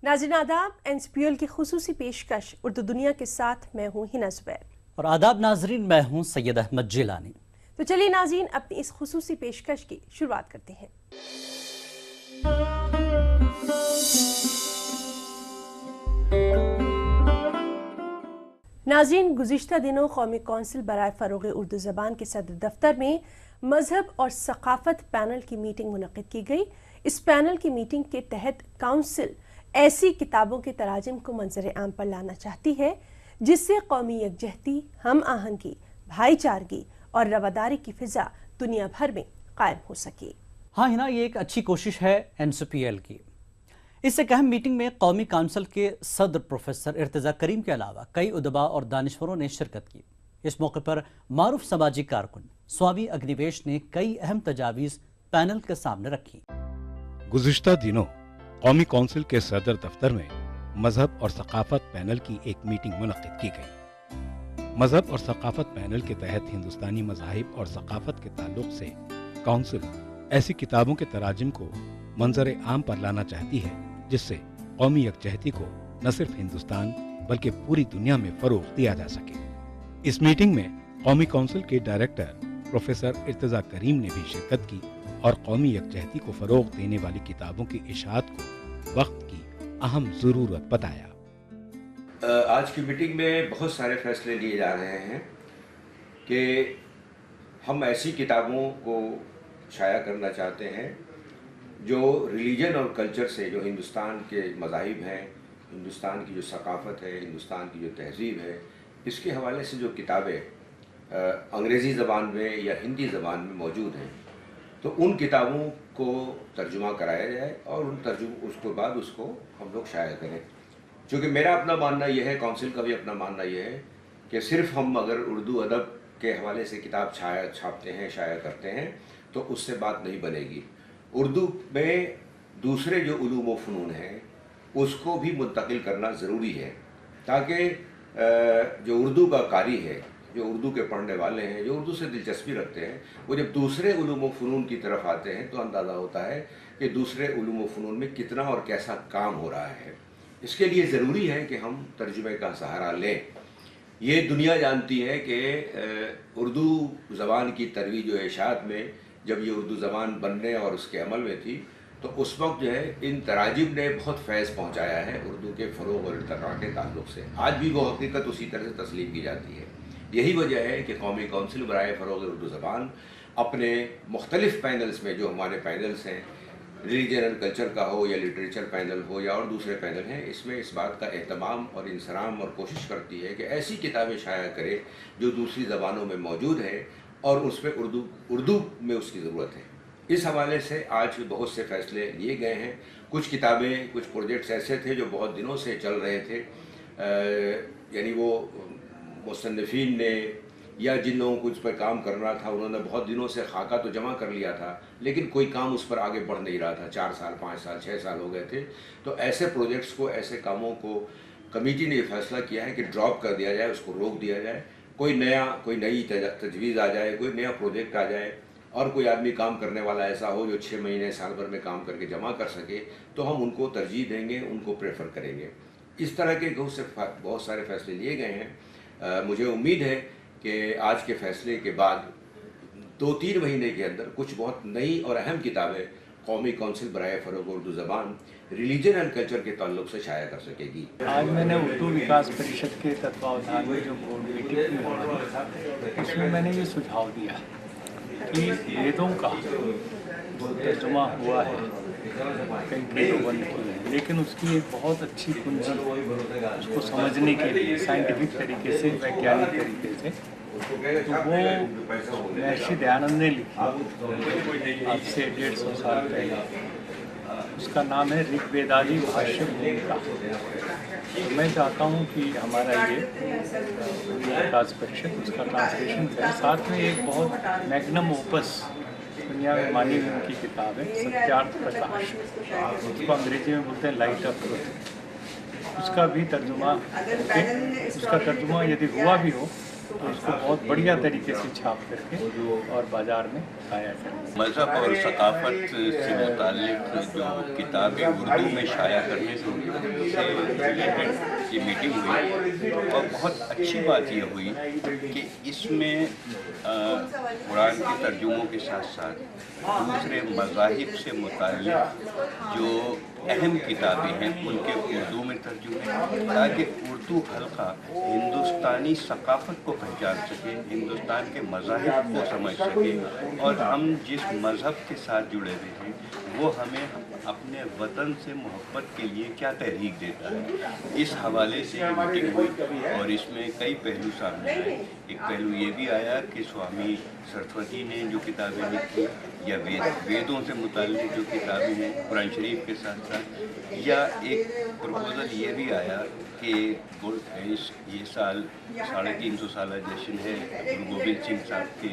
नाज़रीन आदाब, NCPL की खुसूसी पेशकश उर्दू दुनिया के साथ मैं हूँ हिना ज़ुबैर। और आदाब नाजरीन, मैं हूँ सैयद अहमद जिलानी। तो चलिए नाज़रीन, अपनी इस खुसूसी पेशकश की शुरुआत करते हैं। नाज़रीन, गुज़िश्ता दिनों कौमी कौंसिल बराए फ़रोग़ उर्दू ज़बान के सदर दफ्तर में मज़हब और सक़ाफ़त पैनल की मीटिंग मुनक़्क़िद की गई। इस पैनल की मीटिंग के तहत काउंसिल ऐसी किताबों के तराजिम को मंजर आम पर लाना चाहती है जिससे कौमी यकजहती, हम आहंगी, भाईचारगी और रवादारी की फ़िज़ा दुनिया भर में कायम हो सके। हाँ हिना, ये एक अच्छी कोशिश है NCPL की। इस एक अहम मीटिंग में कौमी काउंसिल के सदर प्रोफेसर इर्तिज़ा करीम के अलावा कई उदबा और दानिशवरों ने शिरकत की। इस मौके पर मारूफ समाजी कारकुन स्वामी अग्निवेश ने कई अहम तजावीज़ पैनल के सामने रखी। गुज़िश्ता दिनों कौमी कौंसिल के सदर दफ्तर में मजहब और सकाफत पैनल की एक मीटिंग मुनक़्क़िद की गई। मजहब और सकाफत पैनल के तहत हिंदुस्तानी मज़ाहिब और सकाफत के ताल्लुक से काउंसिल ऐसी किताबों के तराजिम को मंजर आम पर लाना चाहती है जिससे कौमी यकजहती को न सिर्फ हिंदुस्तान बल्कि पूरी दुनिया में फ़रोग़ दिया जा सके। इस मीटिंग में कौमी काउंसिल के डायरेक्टर प्रोफेसर इर्तिज़ा करीम ने भी शिरकत की और कौमी यकजहती को फ़रोग़ देने वाली किताबों की इशाअत को वक्त की अहम ज़रूरत बताया। आज की मीटिंग में बहुत सारे फैसले लिए जा रहे हैं कि हम ऐसी किताबों को शाया करना चाहते हैं जो रिलीजन और कल्चर से, जो हिंदुस्तान के मज़ाहिब हैं, हिंदुस्तान की जो सकाफ़त है, हिंदुस्तान की जो तहज़ीब है, इसके हवाले से जो किताबें अंग्रेज़ी ज़बान में या हिंदी ज़बान में मौजूद हैं, तो उन किताबों को तर्जुमा कराया जाए और उसके बाद उसको हम लोग शाया करें। क्योंकि मेरा अपना मानना यह है, काउंसिल का भी अपना मानना यह है कि सिर्फ़ हम अगर उर्दू अदब के हवाले से किताब छापते हैं, शाया करते हैं, तो उससे बात नहीं बनेगी। उर्दू में दूसरे जो उलूम व फ़नून हैं उसको भी मुंतकिल करना ज़रूरी है, ताकि जो उर्दू का कारी है, जो उर्दू के पढ़ने वाले हैं, जो उर्दू से दिलचस्पी रखते हैं, वो जब दूसरे उलूम व फ़नून की तरफ आते हैं तो अंदाज़ा होता है कि दूसरे उलूम व फ़नून में कितना और कैसा काम हो रहा है। इसके लिए ज़रूरी है कि हम तर्जुमे का सहारा लें। ये दुनिया जानती है कि उर्दू ज़बान की तरवीज व इशाअत में जब ये उर्दू ज़बान बनने और उसके अमल में थी, तो उस वक्त जो है इन तराजिम ने बहुत फैज़ पहुँचाया है उर्दू के फ़रोग़ और इर्तिक़ा के ताल्लुक़ से। आज भी वो हकीकत उसी तरह से तस्लीम की जाती है। यही वजह है कि कौमी काउंसिल बराए फ़रोग़ उर्दू ज़बान अपने मुख्तलिफ़ पैनल्स में, जो हमारे पैनल्स हैं, रिलीजन एंड कल्चर का हो या लिटरेचर पैनल हो या और दूसरे पैनल हैं, इसमें इस बात का एहतमाम और इंसराम और कोशिश करती है कि ऐसी किताबें शाया करे जो दूसरी ज़बानों में मौजूद है और उसमें उर्दू में उसकी ज़रूरत है। इस हवाले से आज बहुत से फ़ैसले लिए गए हैं। कुछ किताबें, कुछ प्रोजेक्ट्स ऐसे थे जो बहुत दिनों से चल रहे थे, यानी वो मुसन्निफ़ीन ने या जिन लोगों को उस पर काम करना था उन्होंने बहुत दिनों से खाका तो जमा कर लिया था, लेकिन कोई काम उस पर आगे बढ़ नहीं रहा था। 4 साल, 5 साल, 6 साल हो गए थे। तो ऐसे प्रोजेक्ट्स को, ऐसे कामों को कमेटी ने ये फैसला किया है कि ड्रॉप कर दिया जाए, उसको रोक दिया जाए। कोई नई तजवीज़ आ जाए, कोई नया प्रोजेक्ट आ जाए और कोई आदमी काम करने वाला ऐसा हो जो 6 महीने, साल भर में काम करके जमा कर सके, तो हम उनको तरजीह देंगे, उनको प्रेफर करेंगे। इस तरह के बहुत सारे फैसले लिए गए हैं। मुझे उम्मीद है कि आज के फैसले के बाद 2-3 महीने के अंदर कुछ बहुत नई और अहम किताबें कौमी काउंसिल बराए फ़रोग़ उर्दू ज़बान रिलीजन एंड कल्चर के ताल्लुक से शाया कर सकेगी। आज मैंने उर्दू विकास परिषद के तत्वावधान में जो बोर्ड मीटिंग में हुआ था, उसमें मैंने ये सुझाव दिया कि वेदों का तर्जुमा हुआ है, कई वेदों बन की है, लेकिन उसकी एक बहुत अच्छी कुंजी उसको समझने के लिए साइंटिफिक तरीके से, वैज्ञानिक तरीके से, तो वो महर्षि दयानंद ने लिखी आज से 150 साल पहले। उसका नाम है ऋग्वेदादि भाष्य भूमिका। तो मैं चाहता हूँ कि हमारा ये विकास परिषद उसका ट्रांसलेशन करे, साथ में एक बहुत मैग्नम ओपस दुनिया में मानी हुई उनकी किताब है सत्यार्थ प्रकाश, उसको अंग्रेजी में बोलते हैं लाइट ऑफ ट्रुथ। उसका भी तर्जुमा, उसका तर्जुमा यदि हुआ भी हो तो उसको बहुत बढ़िया तरीके से छाप करके और बाज़ार में लाया जाए। मज़हब और सकाफ़त से मुताल्लिक़ जो किताबें उर्दू में शाया करने से रिलेटेड ये मीटिंग हुई, और बहुत अच्छी बात ये हुई कि इसमें कुरान के तर्जुमों के साथ साथ दूसरे मज़ाहिब से मुताल्लिक़ जो अहम किताबें हैं उनके उर्दू में तर्जुमे, ताकि उर्दू हल्का हिंदुस्तानी सकाफ़त को पहचान सके, हिंदुस्तान के मज़ाहिब को समझ सके, और हम जिस मज़हब के साथ जुड़े हुए हैं वो हमें अपने वतन से मोहब्बत के लिए क्या तहरीक देता है। इस हवाले से ये मीटिंग हुई और इसमें कई पहलू सामने आए। एक पहलू ये भी आया कि स्वामी सरस्वती ने जो किताबें लिखी, या वेदों से मुताल्लिक़ जो किताबें हैं कुरान शरीफ के साथ साथ, या एक प्रपोज़ल ये भी आया कि ये साल 350 साल जश्न है गुरु गोविंद सिंह साहब की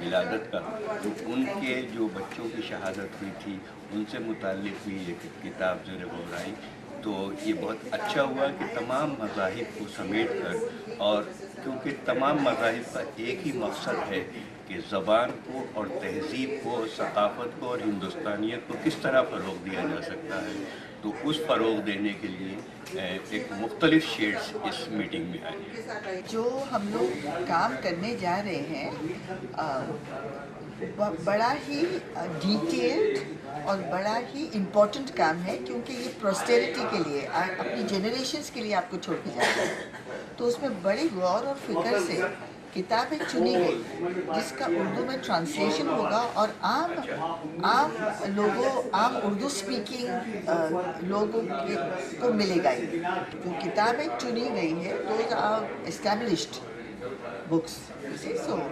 विलादत का, तो उनके जो बच्चों की शहादत हुई थी उनसे मुताल्लिक़ भी एक किताब ज़ेर गौर आई। तो ये बहुत अच्छा हुआ कि तमाम मज़ाहिब को समेट कर, और क्योंकि तमाम मज़ाहिब का एक ही मकसद है कि ज़बान को और तहज़ीब को, सकाफ़त को और हिंदुस्तानियत को किस तरह फ़रोग़ दिया जा सकता है, तो उस फ़रोग़ देने के लिए एक मुख्तलिफ़ शेड्स इस मीटिंग में आए। जो हम लोग काम करने जा रहे हैं बड़ा ही डिटेल्ड और बड़ा ही इम्पोर्टेंट काम है, क्योंकि ये पोस्टेरिटी के लिए, अपनी जनरेशन्स के लिए आपको छोड़ के जाना है। तो उसमें बड़ी गौर और फिक्र से किताबें चुनी गई जिसका उर्दू में ट्रांसलेशन होगा और आम लोगों, आम उर्दू स्पीकिंग लोगों को मिलेगा। जो किताबें चुनी गई है those are established books, so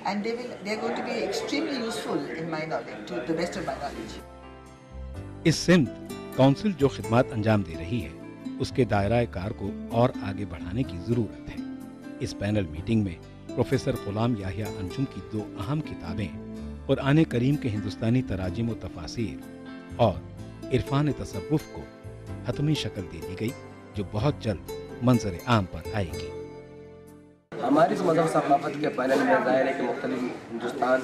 and they are going to be extremely useful in my knowledge, to the best of my knowledge. इस सिंध काउंसिल जो खिदमत अंजाम दे रही है उसके दायरा कार को और आगे बढ़ाने की जरूरत है। इस पैनल मीटिंग में प्रोफेसर गुलाम याहिया अंजुम की 2 अहम किताबें कुरान करीम के हिंदुस्तानी तराजिम व तफासीर और इरफान तसव्वुफ को हतमी शक्ल दे दी गई, जो बहुत जल्द मंजर आम पर आएगी। हमारी इस मज़हब सकाफ़त के पैनल में ज़ाहिर है कि मुख्तलिफ हिंदुस्तान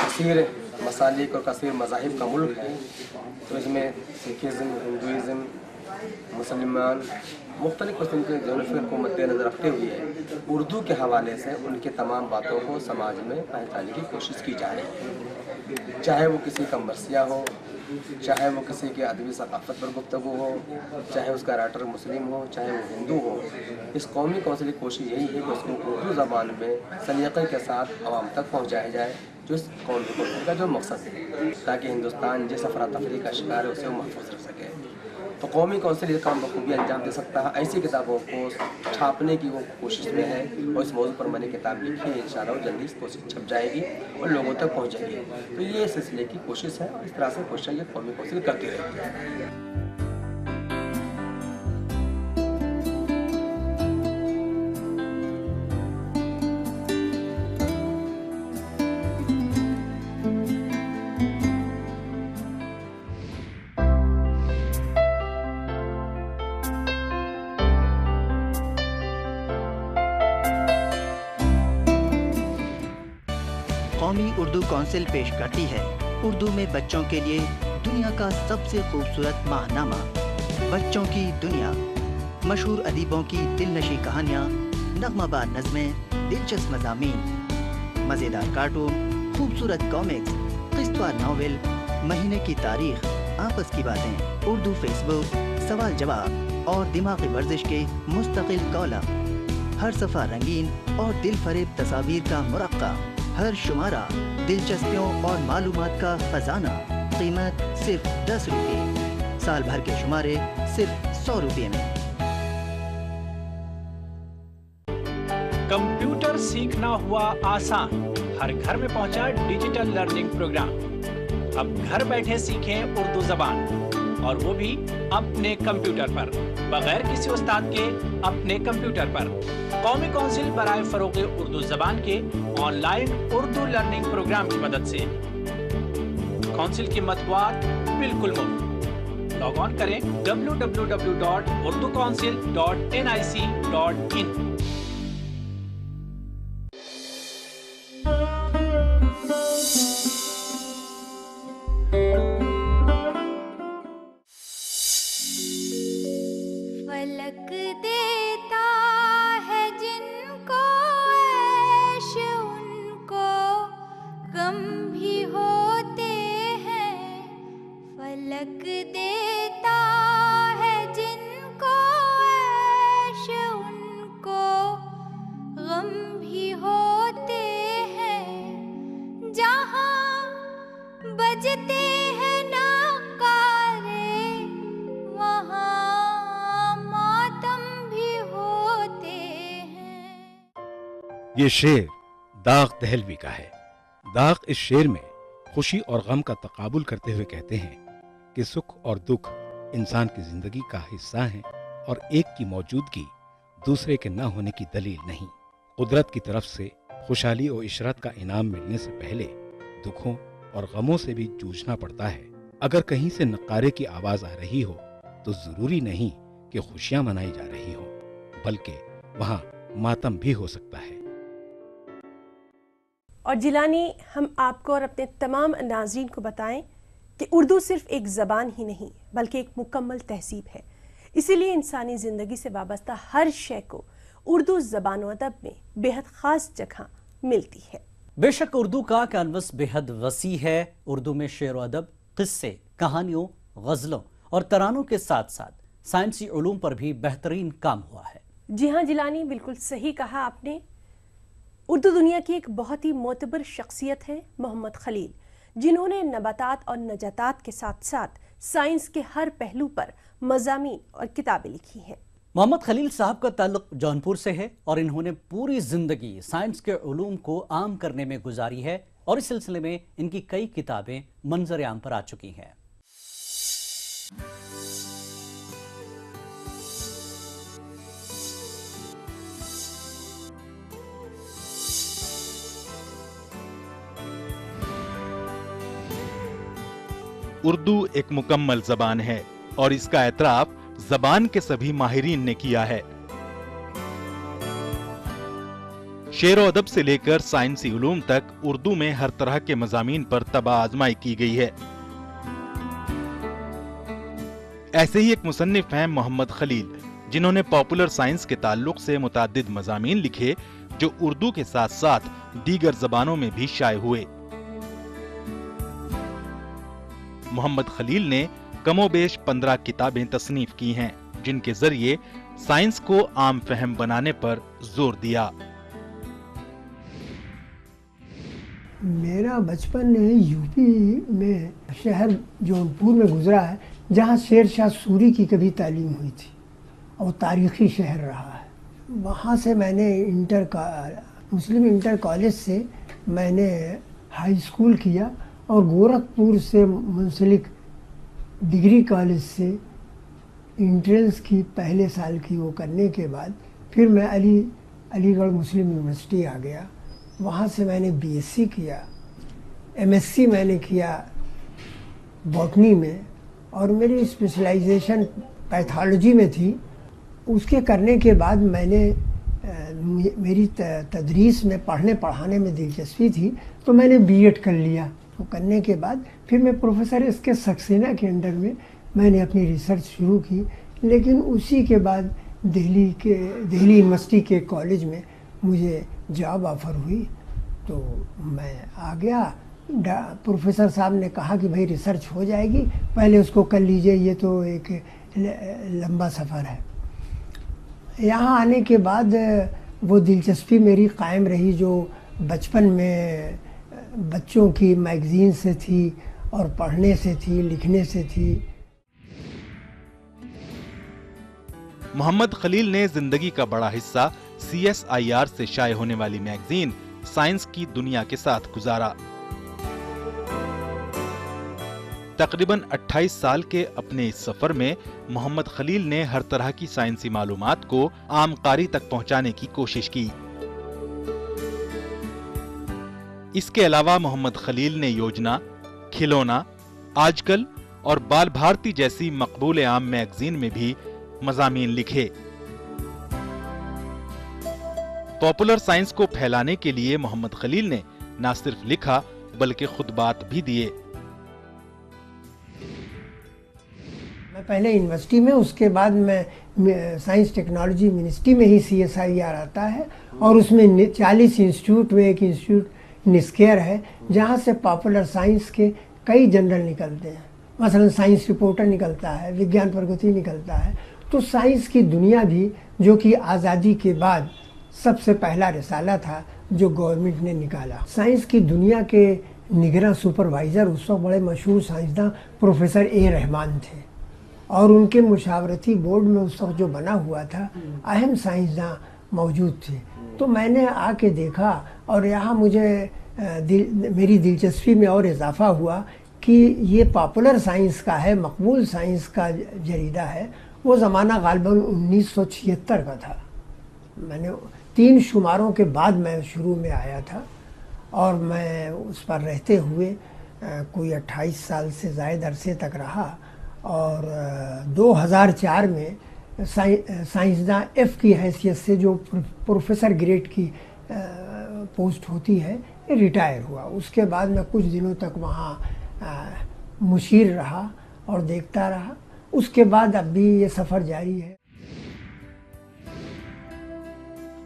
कसीर मसालिक और कसीर मज़ाहिब का मुल्क है, तो इसमें सिखिज़म, हिंदुज़म, मुसलमान मुख्तलिफ किस्म के जोनफिर को मद्देनज़र रखते हुए उर्दू के हवाले से उनके तमाम बातों को समाज में पहुँचाने की कोशिश की जा रही है। चाहे वो किसी का मरसिया हो, चाहे वो किसी के अदबी सकाफ़त पर गुफ्तगू हो, चाहे उसका राइटर मुस्लिम हो, चाहे वो हिंदू हो, इस कौमी कौंसिल की कोशिश यही है कि उसको उर्दू ज़बान में सलीक़े के साथ आवाम तक पहुँचाया जाए, जो इस कौमी कौंसिल का जो मकसद है, ताकि हिंदुस्तान जिस अफरा तफरी का शिकार है उसे वो महफूज रख सके। तो कौमी कौंसिल ये काम बखूबी अंजाम दे सकता है। ऐसी किताबों को छापने की वो कोशिश में है और इस मौजू पर मैंने किताब लिखी है, इंशाअल्लाह जल्दी इस कोशिश छप जाएगी और लोगों तक पहुँचेगी। तो ये सिलसिले की कोशिश है और इस तरह से कोशिश ये कौमी कौंसिल करती रहती है। कौमी उर्दू काउंसिल पेश करती है उर्दू में बच्चों के लिए दुनिया का सबसे खूबसूरत माहनामा, बच्चों की दुनिया। मशहूर अदीबों की दिलनशी कहानियाँ, नग़्माबार नज़में, दिलचस्प मज़ामीन, मज़ेदार कार्टून, खूबसूरत कॉमिक्स, क़िस्तवार नावल, महीने की तारीख, आपस की बातें, उर्दू फेसबुक, सवाल जवाब और दिमागी वर्जिश के मुस्तकिल कॉलम। हर सफ़ा रंगीन और दिल फरेब तस्वीर का मुरक्का, हर शुमारा दिलचस्पियों और मालूमात का खजाना। कीमत सिर्फ 10 रुपये। साल भर के शुमारे सिर्फ 100 रुपये में। कंप्यूटर सीखना हुआ आसान, हर घर में पहुंचा डिजिटल लर्निंग प्रोग्राम। अब घर बैठे सीखें उर्दू जबान, और वो भी अपने कंप्यूटर पर, बगैर किसी उस्ताद के, अपने कंप्यूटर पर। कौमी कौंसिल बराए फरोग़ उर्दू ज़बान के ऑनलाइन उर्दू लर्निंग प्रोग्राम की मदद से काउंसिल की मतवार बिल्कुल मुफ्त। लॉग ऑन करें www.urducouncil.nic.in। फलक देता है जिनको ऐश उनको गम भी होते हैं। फलक देता है जिनको ऐश उनको गम भी होते हैं। जहाँ बजते हैं नाकारे वहाँ मातम भी होते हैं। ये शेर दाग दहलवी का है। दाग इस शेर में खुशी और गम का तकाबुल करते हुए कहते हैं कि सुख और दुख इंसान की जिंदगी का हिस्सा हैं और एक की मौजूदगी दूसरे के न होने की दलील नहीं। कुदरत की तरफ से खुशहाली और इशरत का इनाम मिलने से पहले दुखों और गमों से भी जूझना पड़ता है। अगर कहीं से नक्कारे की आवाज आ रही हो तो जरूरी नहीं कि खुशियां मनाई जा रही हो, बल्कि वहां मातम भी हो सकता है। और जिलानी, हम आपको और अपने तमाम नाज़रीन को बताएं कि उर्दू सिर्फ एक ज़बान ही नहीं बल्कि एक मुकम्मल तहजीब है। इसीलिए इंसानी ज़िंदगी से वाबस्ता हर शय को उर्दू ज़बान व अदब में बेहद ख़ास जगह मिलती है। बेशक उर्दू का कैनवस बेहद वसी है। उर्दू में शेर व अदब, किस्से, कहानियों, गज़लों और तरानों के साथ साथ साइंसी उलूम पर भी बेहतरीन काम हुआ है। जी हाँ जिलानी, बिल्कुल सही कहा आपने। उर्दू दुनिया की एक बहुत ही मोतबर शख्सियत है मोहम्मद खलील, जिन्होंने नबातात और नजातात के साथ साथ साइंस के हर पहलू पर मज़ामीन और किताबें लिखी हैं। मोहम्मद खलील साहब का ताल्लुक जौनपुर से है और इन्होंने पूरी जिंदगी साइंस के उलूम को आम करने में गुजारी है और इस सिलसिले में इनकी कई किताबें मंजर आम पर आ चुकी हैं। उर्दू एक मुकम्मल जबान है और इसका एतराफ जबान के सभी माहिरीन ने किया है। शेर व अदब से लेकर साइंसी उलूम तक उर्दू में हर तरह के मज़ामीन पर तबाह आजमाई की गई है। ऐसे ही एक मुसन्निफ हैं मोहम्मद खलील, जिन्होंने पॉपुलर साइंस के ताल्लुक से मुताद्दिद मज़ामीन लिखे जो उर्दू के साथ साथ दीगर जबानों में भी शाये हुए। मोहम्मद खलील ने कमोबेश 15 किताबें तसनीफ की हैं, जिनके जरिए साइंस को आम फहम बनाने पर जोर दिया। मेरा बचपन यूपी में शहर जौनपुर में गुजरा है, जहाँ शेर शाह सूरी की कभी तालीम हुई थी और तारीखी शहर रहा है। वहाँ से मैंने मुस्लिम इंटर कॉलेज से मैंने हाई स्कूल किया और गोरखपुर से मुंसलिक डिग्री कॉलेज से इंट्रेंस की पहले साल की वो करने के बाद फिर मैं अलीगढ़ मुस्लिम यूनिवर्सिटी आ गया। वहाँ से मैंने बीएससी किया, एमएससी मैंने किया बॉटनी में और मेरी स्पेशलाइजेशन पैथोलॉजी में थी। उसके करने के बाद मैंने मेरी तदरीस में पढ़ने पढ़ाने में दिलचस्पी थी तो मैंने बीएड कर लिया। तो करने के बाद फिर मैं प्रोफेसर इसके सक्सेना के अंडर में मैंने अपनी रिसर्च शुरू की, लेकिन उसी के बाद दिल्ली यूनिवर्सिटी के कॉलेज में मुझे जॉब ऑफर हुई तो मैं आ गया। प्रोफेसर साहब ने कहा कि भाई रिसर्च हो जाएगी, पहले उसको कर लीजिए, ये तो एक लंबा सफ़र है। यहाँ आने के बाद वो दिलचस्पी मेरी कायम रही जो बचपन में बच्चों की मैगजीन से थी और पढ़ने से थी, लिखने से थी। मोहम्मद खलील ने जिंदगी का बड़ा हिस्सा CSIR से शाये होने वाली मैगजीन साइंस की दुनिया के साथ गुजारा। तकरीबन 28 साल के अपने इस सफर में मोहम्मद खलील ने हर तरह की साइंसी मालूमात को आम कारी तक पहुंचाने की कोशिश की। इसके अलावा मोहम्मद खलील ने योजना, खिलौना, आजकल और बाल भारती जैसी मकबूल आम मैगजीन में भी मज़ामीन लिखे। पॉपुलर साइंस को फैलाने के लिए मोहम्मद खलील ने न सिर्फ लिखा बल्कि खुतबात भी दिए। मैं पहले यूनिवर्सिटी में, उसके बाद मैं साइंस टेक्नोलॉजी मिनिस्ट्री में ही CSIR आता है, और उसमें 40 इंस्टीट्यूट में एक इंस्टीट्यूट निस्केयर है जहाँ से पॉपुलर साइंस के कई जर्नल निकलते हैं। मसलन साइंस रिपोर्टर निकलता है, विज्ञान प्रगति निकलता है। तो साइंस की दुनिया भी, जो कि आज़ादी के बाद सबसे पहला रिसाला था जो गवर्नमेंट ने निकाला। साइंस की दुनिया के निगरां सुपरवाइज़र उस वक्त बड़े मशहूर साइंसदान प्रोफेसर A रहमान थे, और उनके मुशावरती बोर्ड में उस वक्त जो बना हुआ था अहम साइंसदान मौजूद थे। तो मैंने आके देखा, और यहाँ मुझे मेरी दिलचस्पी में और इजाफा हुआ कि ये पॉपुलर साइंस का है, मकबूल साइंस का जरीदा है। वो ज़माना गालिबन 1976 का था। मैंने 3 शुमारों के बाद मैं शुरू में आया था, और मैं उस पर रहते हुए कोई 28 साल से ज़ायद अरसे तक रहा, और 2004 में साइंसदान F की हैसियत से, जो प्रोफेसर ग्रेड की पोस्ट होती है, रिटायर हुआ। उसके बाद मैं कुछ दिनों तक वहाँ मुशीर रहा और देखता रहा। उसके बाद अब भी ये सफ़र जारी है।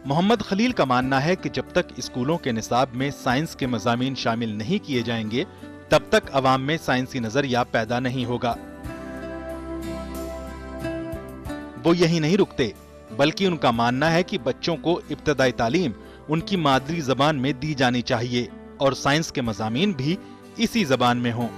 मोहम्मद खलील का मानना है कि जब तक स्कूलों के निसाब में साइंस के मज़ामीन शामिल नहीं किए जाएंगे, तब तक अवाम में साइंसी नजरिया पैदा नहीं होगा। वो यही नहीं रुकते, बल्कि उनका मानना है कि बच्चों को इब्तदाई तालीम उनकी मादरी जबान में दी जानी चाहिए, और साइंस के मज़ामीन भी इसी जबान में हों।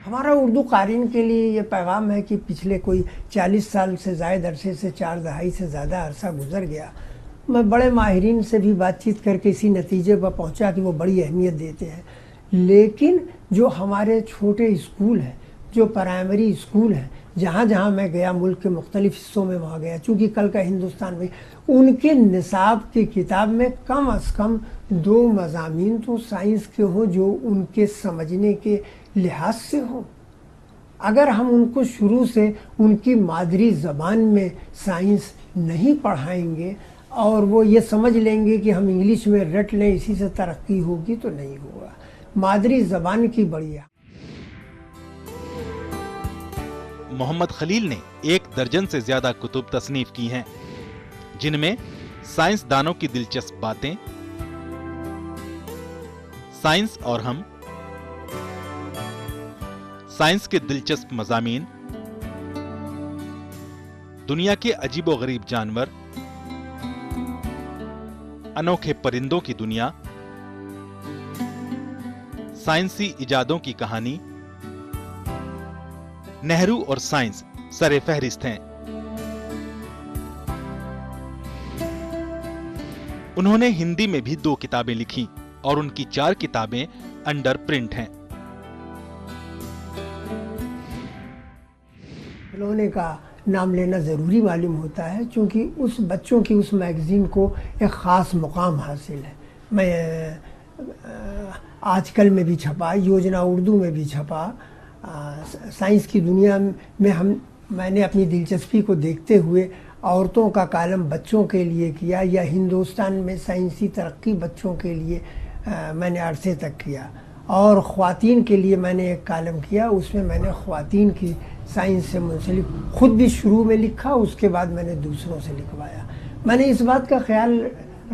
हमारा उर्दू क़ारीन के लिए ये पैगाम है कि पिछले कोई 40 साल से ज़ायद अरसे से 4 दहाई से ज़्यादा अरसा गुजर गया। मैं बड़े माहिरीन से भी बातचीत करके इसी नतीजे पर पहुंचा कि वो बड़ी अहमियत देते हैं। लेकिन जो हमारे छोटे स्कूल हैं, जो प्राइमरी स्कूल हैं, जहाँ जहाँ मैं गया, मुल्क के मुख्तलिफ हिस्सों में वहाँ गया, चूँकि कल का हिंदुस्तान में, उनके निसाब की किताब में कम अज़ कम 2 मज़ामीन तो साइंस के हों जो उनके समझने के लिहाज से हों। अगर हम उनको शुरू से उनकी मादरी ज़बान में साइंस नहीं पढ़ाएंगे और वो ये समझ लेंगे कि हम इंग्लिश में रट लें, इसी से तरक्की होगी, तो नहीं होगा। मादरी ज़बान की बढ़िया। मोहम्मद खलील ने 1 दर्जन से ज्यादा कुतुब तसनीफ की हैं, जिनमें साइंसदानों की दिलचस्प बातें, साइंस और हम, साइंस के दिलचस्प मज़ामीन, दुनिया के अजीबोगरीब जानवर, अनोखे परिंदों की दुनिया, साइंसी इजादों की कहानी, नेहरू और साइंस सरे फहरिस्त हैं। उन्होंने हिंदी में भी 2 किताबें लिखी और उनकी 4 किताबें अंडर प्रिंट हैं। खिलौने का नाम लेना ज़रूरी मालूम होता है, क्योंकि उस बच्चों की उस मैगज़ीन को एक ख़ास मुकाम हासिल है। मैं आजकल में भी छपा, योजना उर्दू में भी छपा। साइंस की दुनिया में मैंने अपनी दिलचस्पी को देखते हुए औरतों का कालम बच्चों के लिए किया, या हिंदुस्तान में साइंसी तरक्की बच्चों के लिए मैंने अरसे तक किया। और ख़वातीन के लिए मैंने एक कालम किया, उसमें मैंने ख़वातीन की साइंस से मुंसलिक खुद भी शुरू में लिखा, उसके बाद मैंने दूसरों से लिखवाया। मैंने इस बात का ख्याल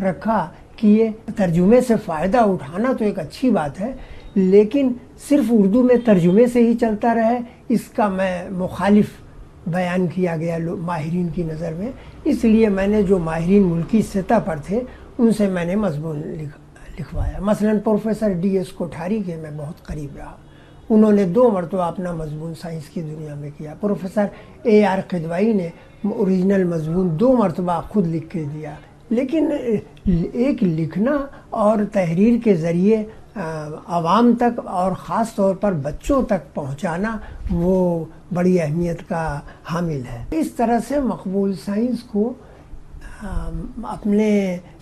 रखा कि ये तर्जुमे से फ़ायदा उठाना तो एक अच्छी बात है, लेकिन सिर्फ उर्दू में तर्जुमे से ही चलता रहे, इसका मैं मुखालिफ बयान किया गया माहिरीन की नज़र में। इसलिए मैंने जो माहिरीन मुल्की सतह पर थे उनसे मैंने मज़मून लिखवाया। मसलन प्रोफेसर DS कोठारी के मैं बहुत करीब रहा, उन्होंने 2 मरतबा अपना मज़मून साइंस की दुनिया में किया। प्रोफेसर AR किदवाई ने ओरिजिनल मज़मून 2 मरतबा खुद लिख के दिया। लेकिन एक लिखना और तहरीर के ज़रिए आवाम तक और ख़ास तौर पर बच्चों तक पहुंचाना वो बड़ी अहमियत का हामिल है। इस तरह से मकबूल साइंस को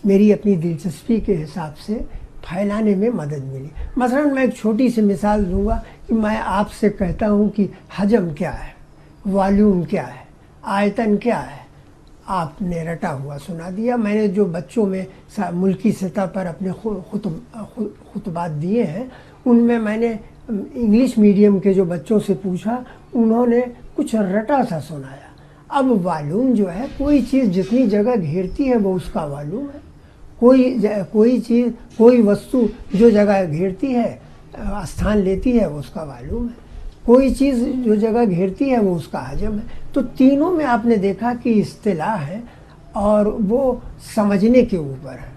मेरी अपनी दिलचस्पी के हिसाब से फैलाने में मदद मिली। मसलन मैं एक छोटी सी मिसाल दूंगा कि मैं आपसे कहता हूँ कि हजम क्या है, वॉल्यूम क्या है, आयतन क्या है, आपने रटा हुआ सुना दिया। मैंने जो बच्चों में मुल्की सतह पर अपने खुतबात दिए हैं, उनमें मैंने इंग्लिश मीडियम के जो बच्चों से पूछा, उन्होंने कुछ रटा सा सुनाया। अब वॉल्यूम जो है, कोई चीज़ जितनी जगह घेरती है वो उसका वॉल्यूम है। कोई चीज़, कोई वस्तु जो जगह घेरती है, स्थान लेती है, वो उसका वॉल्यूम है। कोई चीज़ जो जगह घेरती है वो उसका हजम है। तो तीनों में आपने देखा कि इस्तिलाह है और वो समझने के ऊपर है।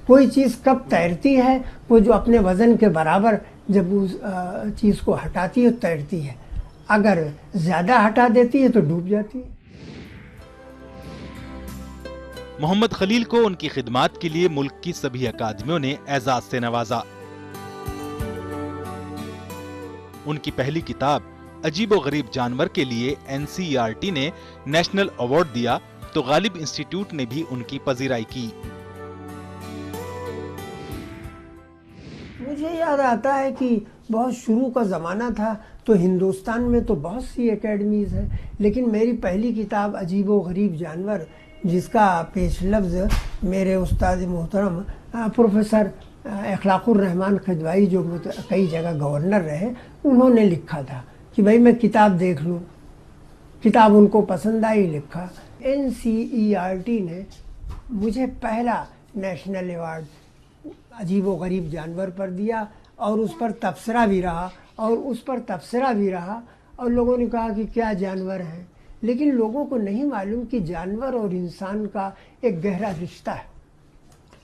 कोई चीज़ कब तैरती है, वो जो अपने वज़न के बराबर जब उस चीज़ को हटाती है तैरती है, अगर ज़्यादा हटा देती है तो डूब जाती है। मोहम्मद खलील को उनकी खिदमात के लिए मुल्क की सभी अकादमियों ने एजाज से नवाजा। उनकी पहली किताब अजीबो गरीब जानवर के लिए NCERT ने नेशनल अवार्ड दिया तो गालिब इंस्टीट्यूट ने भी उनकी पजीराई की। मुझे याद आता है कि बहुत शुरू का ज़माना था तो हिंदुस्तान में तो बहुत सी एकेडमीज़ हैं, लेकिन मेरी पहली किताब अजीबो गरीब जानवर, जिसका पेश लफ्ज़ मेरे उस्ताद मोहतरम प्रोफेसर अखलाकुर रहमान खजवाई, जो कई जगह गवर्नर रहे, उन्होंने लिखा था कि भाई मैं किताब देख लूँ। किताब उनको पसंद आई, लिखा। NCERT ने मुझे पहला नेशनल अवार्ड अजीबो गरीब जानवर पर दिया और उस पर तबसरा भी रहा और लोगों ने कहा कि क्या जानवर हैं, लेकिन लोगों को नहीं मालूम कि जानवर और इंसान का एक गहरा रिश्ता है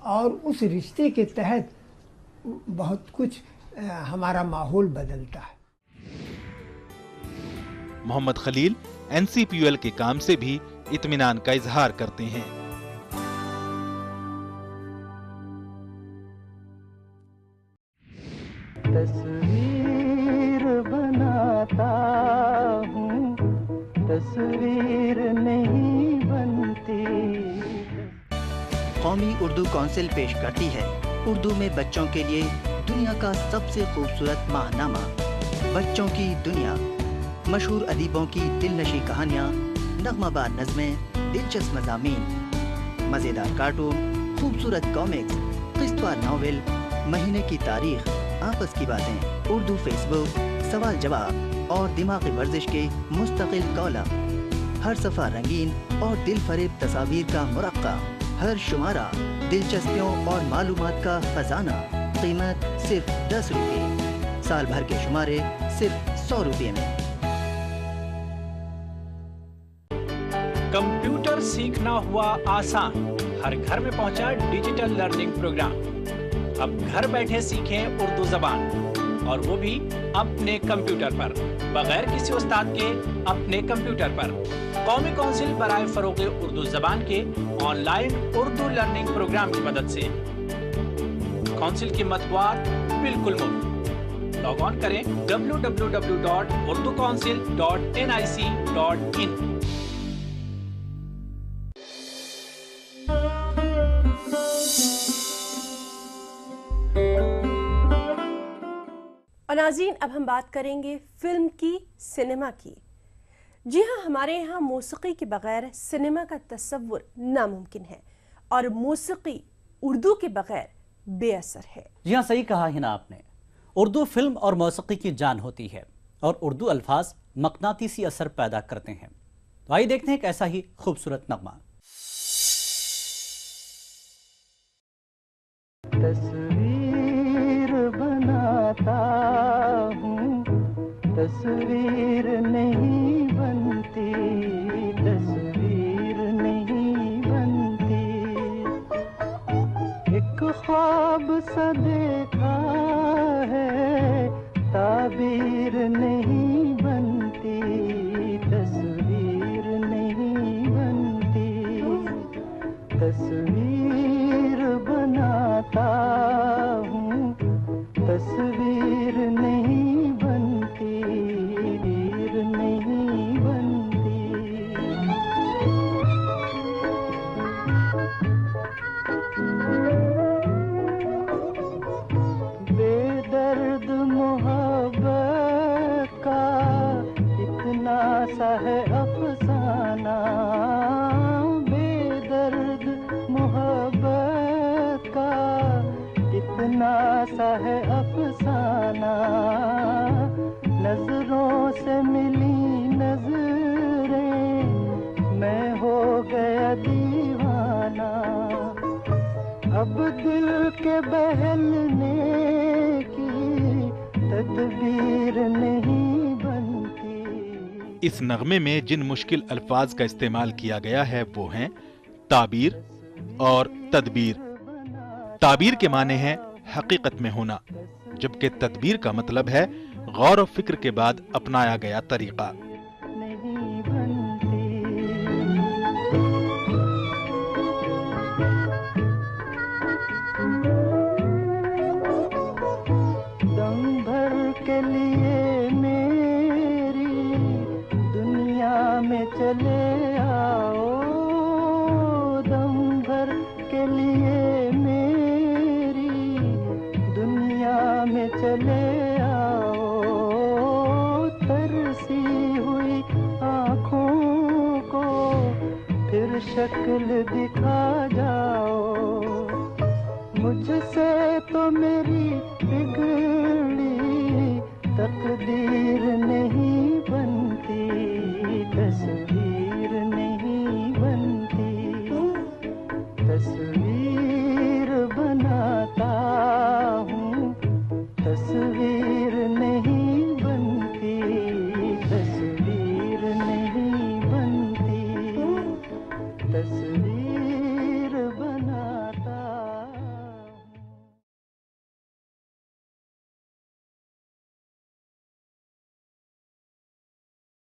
और उस रिश्ते के तहत बहुत कुछ हमारा माहौल बदलता है। मोहम्मद खलील NCPUL के काम से भी इत्मीनान का इजहार करते हैं। तस्वीर बनाता हूँ, तस्वीर नहीं बनती। कौमी उर्दू काउंसिल पेश करती है उर्दू में बच्चों के लिए दुनिया का सबसे खूबसूरत माहनामा, बच्चों की दुनिया। मशहूर अदीबों की दिलनशी कहानियाँ, नगमाबाद नज़में, दिलचस्प मज़ामीन, मज़ेदार कार्टून, खूबसूरत कॉमिक्स, क़िस्तवार नावल, महीने की तारीख, आपस की बातें, उर्दू फेसबुक, सवाल जवाब और दिमागी वर्जिश के मुस्तकिल कॉलम। हर सफ़ा रंगीन और दिल फरेब तस्वीर का मुरक्का, हर शुमारा दिलचस्पियों और मालूमात का खजाना। कीमत सिर्फ 10 रुपये, साल भर के शुमारे सिर्फ 100 रुपये में। कंप्यूटर सीखना हुआ आसान, हर घर में पहुंचा डिजिटल लर्निंग प्रोग्राम। अब घर बैठे सीखें उर्दू जबान, और वो भी अपने कंप्यूटर पर, बगैर किसी उस्ताद के, अपने कंप्यूटर पर। कौमी काउंसिल बराए फरोग़ उर्दू जबान के ऑनलाइन उर्दू लर्निंग प्रोग्राम की मदद से काउंसिल की मतबूआत बिल्कुल मुफ्त। लॉग ऑन करें www.urdukouncil.nic.in। और नाज़रीन, अब हम बात करेंगे फिल्म की, सिनेमा की। जी हाँ, हमारे यहाँ मौसीकी के बगैर सिनेमा का तस्वुर नामुमकिन है और मौसीकी उर्दू के बगैर बेअसर है। जी हाँ, सही कहा हिना आपने। उर्दू फिल्म और मौसीकी की जान होती है और उर्दू अल्फाज मकनातीसी असर पैदा करते हैं। तो आइए देखते हैं एक ऐसा ही खूबसूरत नगमा। तस्वीर बनाता हूँ, तस्वीर नहीं बनती, तस्वीर नहीं बनती। एक ख्वाब सा देखा है, ताबीर नहीं बनती, तस्वीर नहीं बनती। तस्वीर बनाता हूँ, तस्वीर नहीं बनती, तस्वीर नहीं बनती। आँखों से मिली नजरें, मैं हो गया दीवाना, अब दिल के बहलने की तदबीर नहीं बनती। इस नगमे में जिन मुश्किल अल्फाज का इस्तेमाल किया गया है वो हैं ताबीर और तदबीर। ताबीर के माने हैं हकीकत में होना, जबकि तदबीर का मतलब है गौर और फिक्र के बाद अपनाया गया तरीका। दम भर के लिए मेरी दुनिया में चले आओ, दम भर के लिए मेरी दुनिया में चले आओ, तरसी हुई आँखों को फिर शक्ल दिखा जाओ, मुझसे तो मेरी बिगड़ी तकदीर